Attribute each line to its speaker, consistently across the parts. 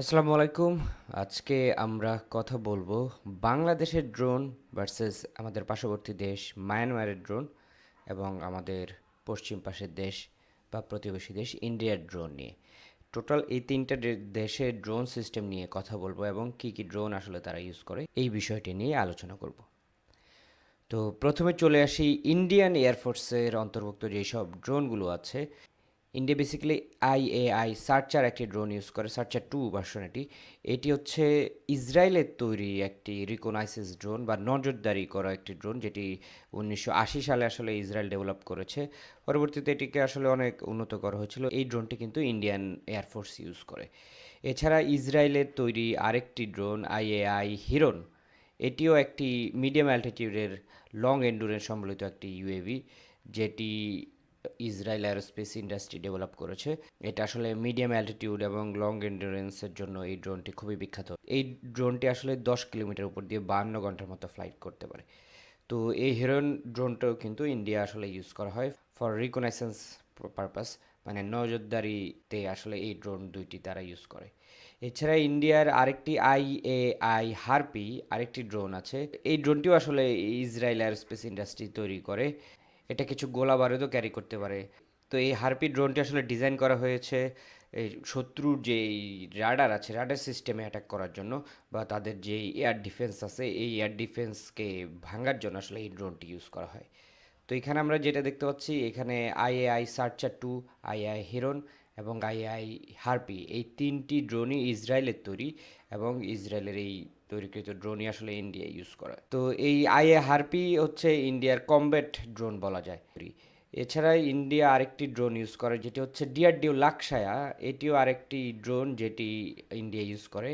Speaker 1: আসসালামু আলাইকুম। আজকে আমরা কথা বলবো বাংলাদেশের ড্রোন ভার্সেস আমাদের পার্শ্ববর্তী দেশ মায়ানমারের ড্রোন এবং আমাদের পশ্চিম পাশের দেশ বা প্রতিবেশী দেশ ইন্ডিয়ার ড্রোন নিয়ে। টোটাল এই তিনটা দেশের ড্রোন সিস্টেম নিয়ে কথা বলবো এবং কি কি ড্রোন আসলে তারা ইউজ করে এই বিষয়টি নিয়ে আলোচনা করব। তো প্রথমে চলে আসি ইন্ডিয়ান এয়ারফোর্সের অন্তর্ভুক্ত যেসব ড্রোনগুলো আছে। ইন্ডিয়া বেসিক্যালি আইএআই সার্চার একটি ড্রোন ইউজ করে, সার্চার 2 ভার্সন এটি। এটি হচ্ছে ইসরায়েলের তৈরি একটি রিকগনাইসিস ড্রোন বা নজরদারি করা একটি ড্রোন, যেটি 1980 সালে আসলে ইসরায়েল ডেভেলপ করেছে। পরবর্তীতে এটিকে আসলে অনেক উন্নত করা হয়েছিল। এই ড্রোনটি কিন্তু ইন্ডিয়ান এয়ারফোর্স ইউজ করে। এছাড়া ইসরায়েলের তৈরি আরেকটি ড্রোন আইএআই হিরন, এটিও একটি মিডিয়াম অ্যালটিটিউডের লং এন্ডুরেন্স সম্বলিত একটি ইউএভি, যেটি ইসরায়েল অ্যারোস্পেস ইন্ডাস্ট্রি ডেভেলপ করেছে। এটা আসলে মিডিয়াম অ্যালটিটিউড এবং লং এন্ডুরেন্সের জন্য এই ড্রোনটি খুবই বিখ্যাত। এই ড্রোনটি আসলে 10 কিলোমিটার উপর দিয়ে 52 ঘন্টার মতো ফ্লাইট করতে পারে। তো এই হিরন ড্রোনটাও কিন্তু ইন্ডিয়া আসলে ইউজ করা হয় ফর রিকগনাইসেন্স পারপাস, মানে নজরদারিতে আসলে এই ড্রোন দুইটি তারা ইউজ করে। এছাড়া ইন্ডিয়ার আরেকটি আইএআই হারপি আরেকটি ড্রোন আছে। এই ড্রোনটিও আসলে ইসরায়েল এয়ারস্পেস ইন্ডাস্ট্রি তৈরি করে। এটা কিছু গোলা বারুদও ক্যারি করতে পারে। তো এই হারপি ড্রোনটি আসলে ডিজাইন করা হয়েছে এই শত্রুর যে রাডার আছে, রাডার সিস্টেমে অ্যাটাক করার জন্য, বা তাদের যে এয়ার ডিফেন্স আছে এই এয়ার ডিফেন্সকে ভাঙার জন্য আসলে এই ড্রোনটি ইউজ করা হয়। তো এখানে আমরা যেটা দেখতে পাচ্ছি, এখানে আইএআই সার্চার 2, আইএআই হিরন এবং আইএআই হারপি, এই তিনটি ড্রোনই ইসরায়েলের তৈরি এবং ইসরায়েলের এই তৈরিকৃত ড্রোনই আসলে ইন্ডিয়া ইউজ করে। তো এই আইএ হারপি হচ্ছে ইন্ডিয়ার কমব্যাট ড্রোন বলা যায়। এছাড়া ইন্ডিয়া আরেকটি ড্রোন ইউজ করে যেটি হচ্ছে ডিআরডিও লাক্সায়া। এটিও আরেকটি ড্রোন যেটি ইন্ডিয়া ইউজ করে।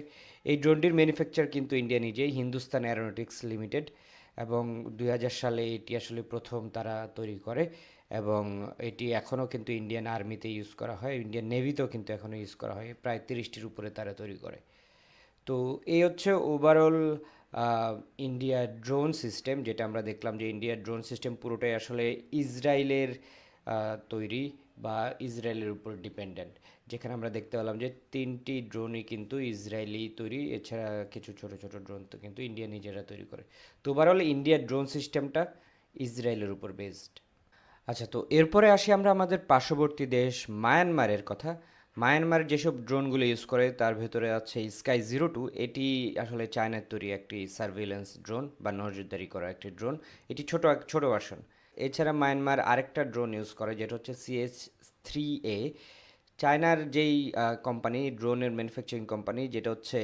Speaker 1: এই ড্রোনটির ম্যানুফ্যাকচার কিন্তু ইন্ডিয়া নিজেই, হিন্দুস্তান অ্যারোনটিক্স লিমিটেড, এবং 2000 সালে এটি আসলে প্রথম তারা তৈরি করে এবং এটি এখনও কিন্তু ইন্ডিয়ান আর্মিতে ইউজ করা হয়, ইন্ডিয়ান নেভিতেও কিন্তু এখনও ইউজ করা হয়। প্রায় 30টির উপরে তারা তৈরি করে। তো এই হচ্ছে ওভারঅল ইন্ডিয়ার ড্রোন সিস্টেম, যেটা আমরা দেখলাম যে ইন্ডিয়ার ড্রোন সিস্টেম পুরোটাই আসলে ইসরায়েলের তৈরি বা ইসরায়েলের উপর ডিপেন্ডেন্ট। যেখানে আমরা দেখতে পেলাম যে তিনটি ড্রোনই কিন্তু ইসরায়েলি তৈরি, এছাড়া কিছু ছোট ছোট ড্রোন তো কিন্তু ইন্ডিয়া নিজেরা তৈরি করে। তো ওভারঅল ইন্ডিয়ার ড্রোন সিস্টেমটা ইসরায়েলের উপর বেসড। আচ্ছা, তো এরপরে আসি আমরা আমাদের পার্শ্ববর্তী দেশ মায়ানমারের কথা। মায়ানমার যেসব ড্রোনগুলো ইউজ করে তার ভেতরে আছে স্কাই 02। এটি আসলে চায়নার তৈরি একটি সার্ভিলেন্স ড্রোন বা নজরদারি করা একটি ড্রোন। এটি ছোট ছোট ভার্সন। এছাড়া মায়ানমার আরেকটা ড্রোন ইউজ করে যেটা হচ্ছে CH-3A। চায়নার যেই কোম্পানি, ড্রোনের ম্যানুফ্যাকচারিং কোম্পানি, যেটা হচ্ছে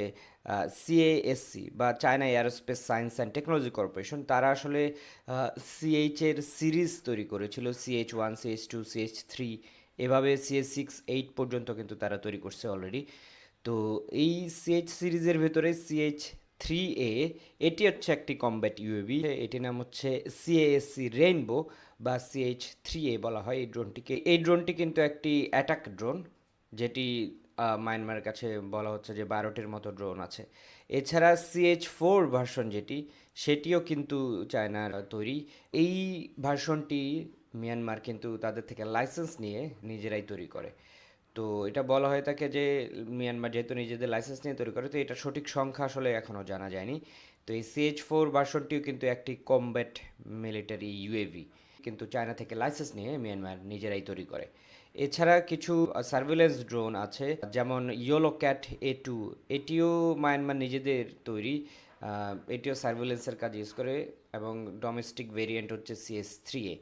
Speaker 1: CASC বা China aerospace science and technology corporation, তারা আসলে CH-এর সিরিজ তৈরি করেছিল, CH-1, CH-2, CH-3, এভাবে CH-6, 8 পর্যন্ত কিন্তু তারা তৈরি করছে অলরেডি। তো এই সিরিজের ভেতরে CH-3A, এটি হচ্ছে একটি কমব্যাট ইউএভি। এটির নাম হচ্ছে CASC রেইনবো বা CH-3A বলা হয় এই ড্রোনটিকে। এই ড্রোনটি কিন্তু একটি অ্যাটাক ড্রোন, যেটি মায়ানমারের কাছে বলা হচ্ছে যে 12টির মতো ড্রোন আছে। এছাড়া CH-4 ভার্সন যেটি, সেটিও কিন্তু চায়নার তৈরি। এই ভার্সনটি মিয়ানমার কিন্তু তাদের থেকে লাইসেন্স নিয়ে নিজেরাই তৈরি করে। তো এটা বলা হয়ে থাকে যে মিয়ানমার যেহেতু নিজেদের লাইসেন্স নিয়ে তৈরি করে, তো এটা সঠিক সংখ্যা আসলে এখনও জানা যায়নি। তো এই CH-4 ভার্সনটিও কিন্তু একটি কমব্যাট মিলিটারি ইউএভি, কিন্তু চায়না থেকে লাইসেন্স নিয়ে মিয়ানমার নিজেরাই তৈরি করে। এছাড়া কিছু সার্ভিলেন্স ড্রোন আছে, যেমন ইয়োলো ক্যাট A2। এটিও মায়ানমার নিজেদের তৈরি। এটিও সার্ভিলেন্সের কাজ ইউজ করে এবং ডোমেস্টিক ভেরিয়েন্ট হচ্ছে CS-3A।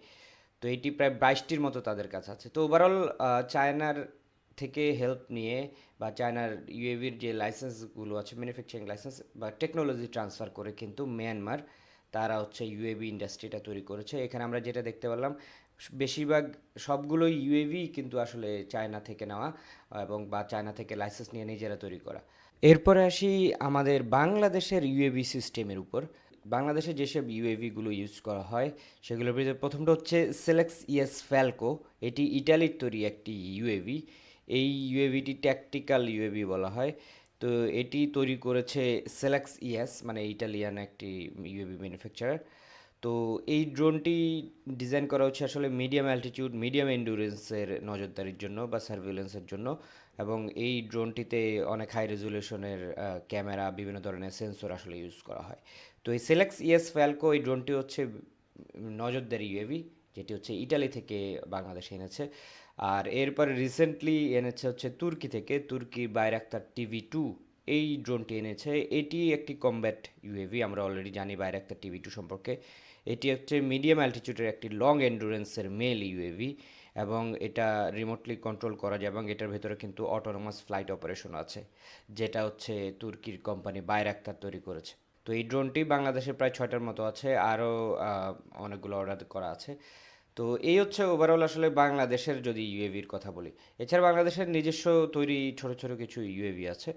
Speaker 1: তো এটি প্রায় 22টির মতো তাদের কাছে আছে। তো ওভারঅল চায়নার থেকে হেল্প নিয়ে বা চায়নার ইউএভির যে লাইসেন্সগুলো আছে, ম্যানুফ্যাকচারিং লাইসেন্স বা টেকনোলজি ট্রান্সফার করে কিন্তু মিয়ানমার তারা হচ্ছে ইউএভি ইন্ডাস্ট্রিটা তৈরি করেছে। এখানে আমরা যেটা দেখতে পারলাম, বেশিরভাগ সবগুলো ইউএভি কিন্তু আসলে চায়না থেকে নেওয়া এবং বা চায়না থেকে লাইসেন্স নিয়ে নিজেরা তৈরি করা। এরপরে আসি আমাদের বাংলাদেশের ইউএভি সিস্টেমের উপর। বাংলাদেশে যেসব ইউএভিগুলো ইউজ করা হয় সেগুলোর ভিতরে প্রথমটা হচ্ছে সেলেক্স ফ্যালকো। এটি ইটালির তৈরি একটি ইউএভি। এই ইউএভিটি ট্যাকটিক্যাল ইউএভি বলা হয়। তো এটি তৈরি করেছে সেলেক্স, মানে ইটালিয়ান একটি ইউএভি ম্যানুফ্যাকচারার। তো এই ড্রোনটি ডিজাইন করা হচ্ছে আসলে মিডিয়াম অ্যালটিটিউড, মিডিয়াম এন্ডুরেন্সের নজরদারির জন্য বা সার্ভিলেন্সের জন্য, এবং এই ড্রোনটিতে অনেক হাই রেজুলেশনের ক্যামেরা, বিভিন্ন ধরনের সেন্সর আসলে ইউজ করা হয়। তো এই সেলেক্স ইএস ফ্যালকো এই ড্রোনটি হচ্ছে নজরদারি ইউএভি, যেটি হচ্ছে ইটালি থেকে বাংলাদেশে এনেছে। আর এরপরে রিসেন্টলি এনেছে হচ্ছে তুর্কি থেকে, তুর্কির বাইরাক্তার টিভি 2 এই ড্রোনটি এনেছে। এটি একটি কমব্যাট ইউএভি, আমরা অলরেডি জানি বাইরাক্তার টিভি 2 সম্পর্কে। এটি হচ্ছে মিডিয়াম অ্যালটিটিউডের একটি লং এন্ডুরেন্সের মেল ইউএভি, এবং এটা রিমোটলি কন্ট্রোল করা যায়, এবং এটার ভেতরে কিন্তু অটোনোমাস ফ্লাইট অপারেশন আছে, যেটা হচ্ছে তুর্কির কোম্পানি বাইরাক্তার তৈরি করেছে। তো এই ড্রোনটি বাংলাদেশে প্রায় 6টার মতো আছে, আরও অনেকগুলো অর্ডার করা আছে। তো এই হচ্ছে ওভারঅল আসলে বাংলাদেশের যদি ইউএভির কথা বলি। এছাড়া বাংলাদেশের নিজস্ব তৈরি ছোট ছোট কিছু ইউএভি আছে।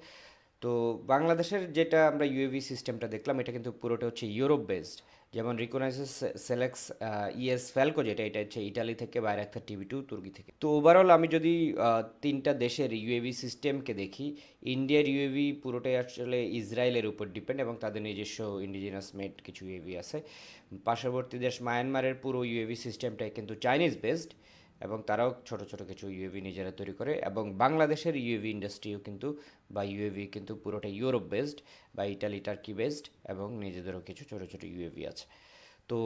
Speaker 1: তো বাংলাদেশের যেটা আমরা ইউএভি সিস্টেমটা দেখলাম, এটা কিন্তু পুরোটা হচ্ছে ইউরোপ বেসড। যেমন রিকগনাইজেস সেলেক্স ইএস ফ্যালকো, যেটা এটা হচ্ছে ইটালি থেকে, বাইরাক্তার টিভি 2 তুর্কি থেকে। তো ওভারঅল আমি যদি তিনটা দেশের ইউএভি সিস্টেমকে দেখি, ইন্ডিয়ার ইউএভি পুরোটাই আসলে ইসরায়েলের উপর ডিপেন্ড, এবং তাদের নিজস্ব ইন্ডিজিনাস মেড কিছু ইউএভি আছে। পার্শ্ববর্তী দেশ মায়ানমারের পুরো ইউএভি সিস্টেমটাই কিন্তু চাইনিজ বেসড, এবং তারাও ছোট ছোট কিছু ইউএভি নিজেরা তৈরি করে। এবং বাংলাদেশের ইউএভি ইন্ডাস্ট্রিও কিন্তু, বা ইউএভি কিন্তু পুরোটা ইউরোপ বেসড বা ইটালি টার্কি বেসড, এবং নিজেদেরও কিছু ছোট ছোট ইউএভি আছে। তো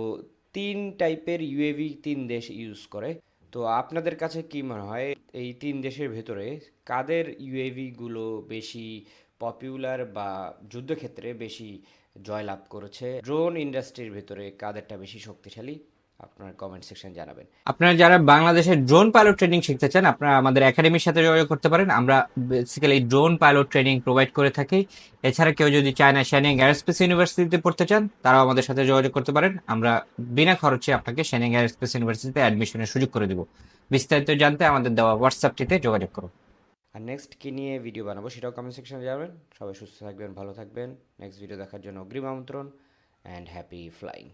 Speaker 1: তিন টাইপের ইউএভি তিন দেশ ইউজ করে। তো আপনাদের কাছে কি মনে হয়, এই তিন দেশের ভেতরে কাদের ইউএভিগুলো বেশি পপুলার বা যুদ্ধক্ষেত্রে বেশি জয়লাভ করেছে? ড্রোন ইন্ডাস্ট্রির ভেতরে কাদেরটা বেশি শক্তিশালী? আপনার কমেন্ট সেকশন জানাবেন।
Speaker 2: আপনারা যারা বাংলাদেশের ড্রোন পাইলট ট্রেনিং শিখতে চান, আপনারা আমাদের একাডেমির সাথে যোগাযোগ করতে পারেন। আমরা basically drone pilot training provide করে থাকি। এছাড়া কেউ যদি চায়না শ্যানিং এয়ারস্পেস ইউনিভার্সিটিতে পড়তে চান, তারাও আমাদের সাথে যোগাযোগ করতে পারেন। আমরা বিনা খরচে আপনাকে শ্যানিং এয়ারস্পেস ইউনিভার্সিটিতে অ্যাডমিশনের সুযোগ করে দেব। বিস্তারিত জানতে আমাদের দেওয়া হোয়াটসঅ্যাপটিতে যোগাযোগ করুন।
Speaker 1: আর নেক্সট কী নিয়ে ভিডিও বানাবো সেটাও কমেন্ট সেকশনে জানাবেন। সবাই সুস্থ থাকবেন, ভালো থাকবেন। নেক্সট ভিডিও দেখার জন্য অগ্রিম আমন্ত্রণ, অ্যান্ড হ্যাপি ফ্লাইং।